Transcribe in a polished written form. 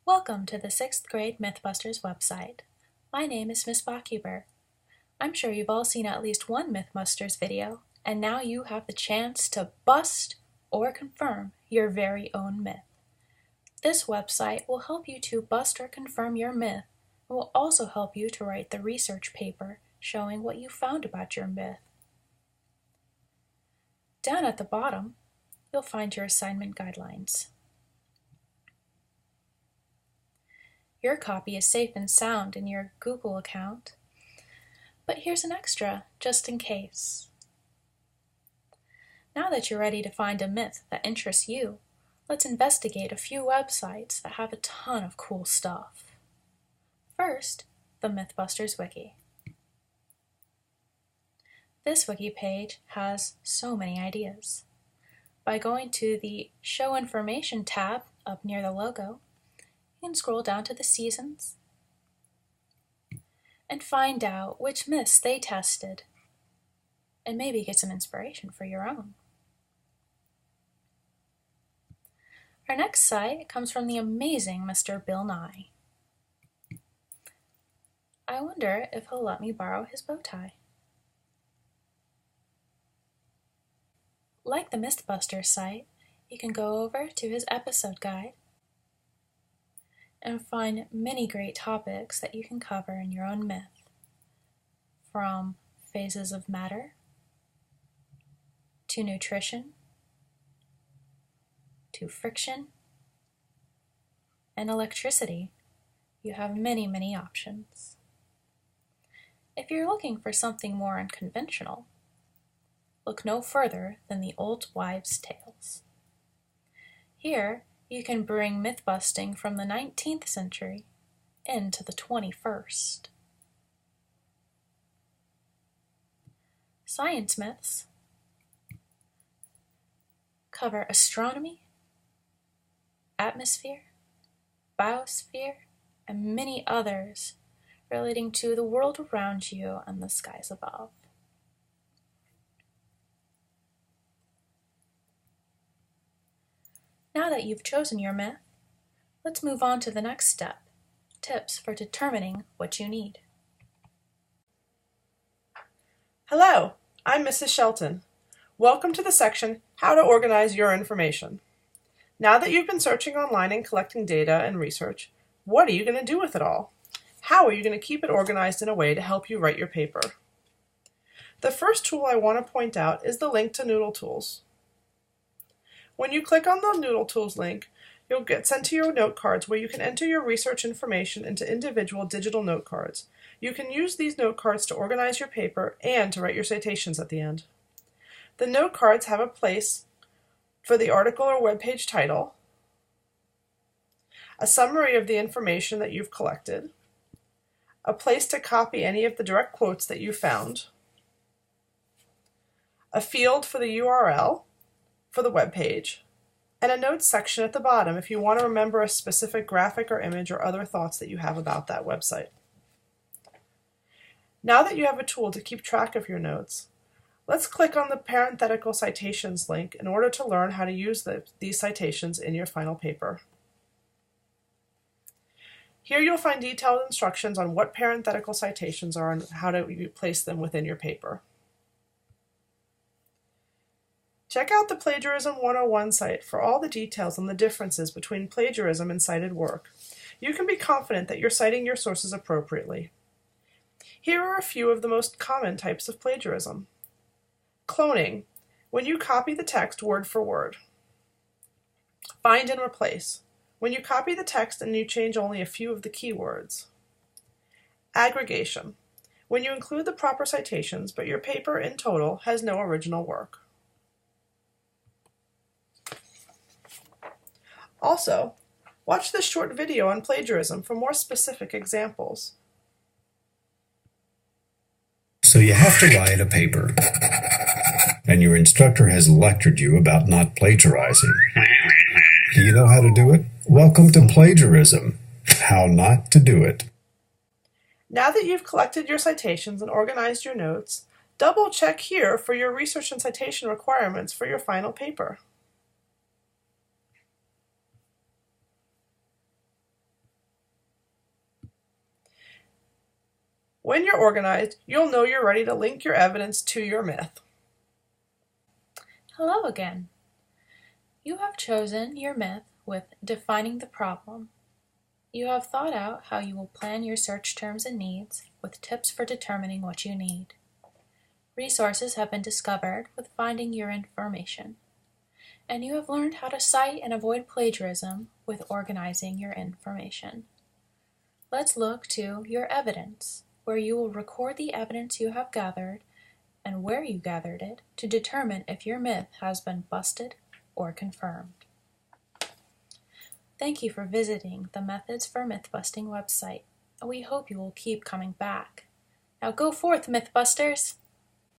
Welcome to the 6th grade Mythbusters website. My name is Miss Bachhuber. I'm sure you've all seen at least one Mythbusters video, and now you have the chance to bust or confirm your very own myth. This website will help you to bust or confirm your myth, and will also help you to write the research paper showing what you found about your myth. Down at the bottom, you'll find your assignment guidelines. Your copy is safe and sound in your Google account, but here's an extra, just in case. Now that you're ready to find a myth that interests you, let's investigate a few websites that have a ton of cool stuff. First, the Mythbusters Wiki. This wiki page has so many ideas. By going to the Show Information tab up near the logo, you can scroll down to the seasons and find out which myths they tested, and maybe get some inspiration for your own. Our next site comes from the amazing Mr. Bill Nye. I wonder if he'll let me borrow his bow tie. Like the Mythbusters site, you can go over to his episode guide and find many great topics that you can cover in your own myth, from phases of matter to nutrition to friction and electricity. You have many options. If you're looking for something more unconventional, look no further than the Old Wives' Tales. Here, you can bring myth-busting from the 19th century into the 21st. Science myths cover astronomy, atmosphere, biosphere, and many others relating to the world around you and the skies above. Now that you've chosen your myth, let's move on to the next step, tips for determining what you need. Hello, I'm Mrs. Shelton. Welcome to the section, How to Organize Your Information. Now that you've been searching online and collecting data and research, what are you going to do with it all? How are you going to keep it organized in a way to help you write your paper? The first tool I want to point out is the link to Noodle Tools. When you click on the Noodle Tools link, you'll get sent to your note cards where you can enter your research information into individual digital note cards. You can use these note cards to organize your paper and to write your citations at the end. The note cards have a place for the article or webpage title, a summary of the information that you've collected, a place to copy any of the direct quotes that you found, a field for the URL for the web page, and a notes section at the bottom if you want to remember a specific graphic or image or other thoughts that you have about that website. Now that you have a tool to keep track of your notes, let's click on the parenthetical citations link in order to learn how to use these citations in your final paper. Here you'll find detailed instructions on what parenthetical citations are and how to place them within your paper. Check out the Plagiarism 101 site for all the details on the differences between plagiarism and cited work. You can be confident that you're citing your sources appropriately. Here are a few of the most common types of plagiarism. Cloning, when you copy the text word for word. Find and replace, when you copy the text and you change only a few of the keywords. Aggregation, when you include the proper citations but your paper in total has no original work. Also, watch this short video on plagiarism for more specific examples. So you have to write a paper, and your instructor has lectured you about not plagiarizing. Do you know how to do it? Welcome to plagiarism. How not to do it. Now that you've collected your citations and organized your notes, double check here for your research and citation requirements for your final paper. When you're organized, you'll know you're ready to link your evidence to your myth. Hello again. You have chosen your myth with defining the problem. You have thought out how you will plan your search terms and needs with tips for determining what you need. Resources have been discovered with finding your information. And you have learned how to cite and avoid plagiarism with organizing your information. Let's look to your evidence, where you will record the evidence you have gathered and where you gathered it to determine if your myth has been busted or confirmed. Thank you for visiting the Methods for Myth-Busting website. We hope you will keep coming back. Now go forth, Mythbusters!